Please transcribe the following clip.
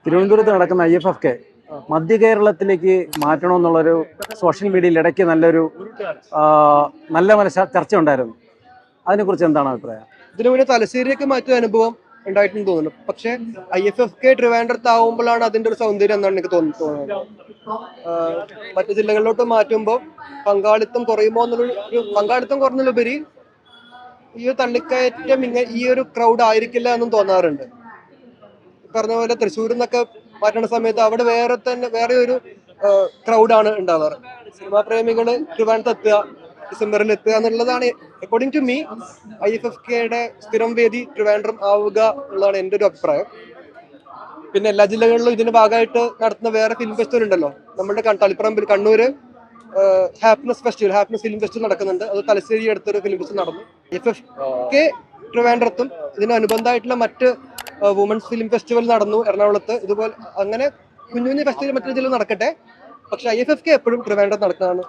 തിരുവനന്തപുരത്ത് നടക്കുന്ന IFFK മധ്യ കേരളത്തിലേക്ക് മാറ്റണമെന്നുള്ളൊരു സോഷ്യൽ മീഡിയയിൽ ഇടയ്ക്ക് നല്ല ചർച്ച ഉണ്ടായിരുന്നു. അതിനെക്കുറിച്ച് എന്താണ് അഭിപ്രായം? ഇതിനു മുന്നേ തലശ്ശേരിയൊക്കെ മാറ്റിയ അനുഭവം ഉണ്ടായിട്ടുണ്ടെന്ന് തോന്നുന്നു. പക്ഷെ IFFK ട്രിവാൻഡ്രത്താവുമ്പോഴാണ് അതിന്റെ ഒരു സൗന്ദര്യം എന്നാണ് എനിക്ക് തോന്നുന്നത്. മറ്റു ജില്ലകളിലോട്ട് മാറ്റുമ്പോൾ പങ്കാളിത്തം കുറയുമോ പങ്കാളിത്തം കുറഞ്ഞതിലുപരി ഈ ഒരു തള്ളിക്കയറ്റം ഈ ഒരു ക്രൗഡ് ആയിരിക്കില്ല എന്നും തോന്നാറുണ്ട്. പറഞ്ഞ പോലെ തൃശ്ശൂരിൽ നിന്നൊക്കെ മാറ്റുന്ന സമയത്ത് അവിടെ വേറെ ഒരു ക്രൗഡാണ് ഉണ്ടാവാറ്. സിനിമാ പ്രേമികള് ട്രിവാൻഡ്രത്ത് എത്തുക, ഡിസംബറിൽ എത്തുക എന്നുള്ളതാണ് അക്കോർഡിംഗ് ടു മീ IFFKയുടെ സ്ഥിരം വേദി ട്രിവാൻഡ്രം ആവുക എന്നുള്ളതാണ് എൻ്റെ ഒരു അഭിപ്രായം. പിന്നെ എല്ലാ ജില്ലകളിലും ഇതിന്റെ ഭാഗമായിട്ട് നടത്തുന്ന വേറെ ഫിലിം ഫെസ്റ്റിവൽ ഉണ്ടല്ലോ. നമ്മുടെ തളിപ്പറമ്പിൽ കണ്ണൂര് ഹാപ്പിനെസ് ഫിലിം ഫെസ്റ്റിവൽ നടക്കുന്നുണ്ട്. അത് തലശ്ശേരി അടുത്തൊരു ഫിലിം ഫെസ്റ്റിവൽ നടന്നു. IFFK ട്രിവാൻഡ്രത്തും ഇതിനനുബന്ധമായിട്ടുള്ള മറ്റ് വുമൻസ് ഫിലിം ഫെസ്റ്റിവൽ നടന്നു എറണാകുളത്ത്. ഇതുപോലെ അങ്ങനെ കുഞ്ഞു കുഞ്ഞു ഫെസ്റ്റിവൽ മറ്റു ജില്ലയിൽ നടക്കട്ടെ, പക്ഷെ IFFK എപ്പോഴും ട്രിവാൻഡ്രത്ത് നടക്കുന്നതാണ്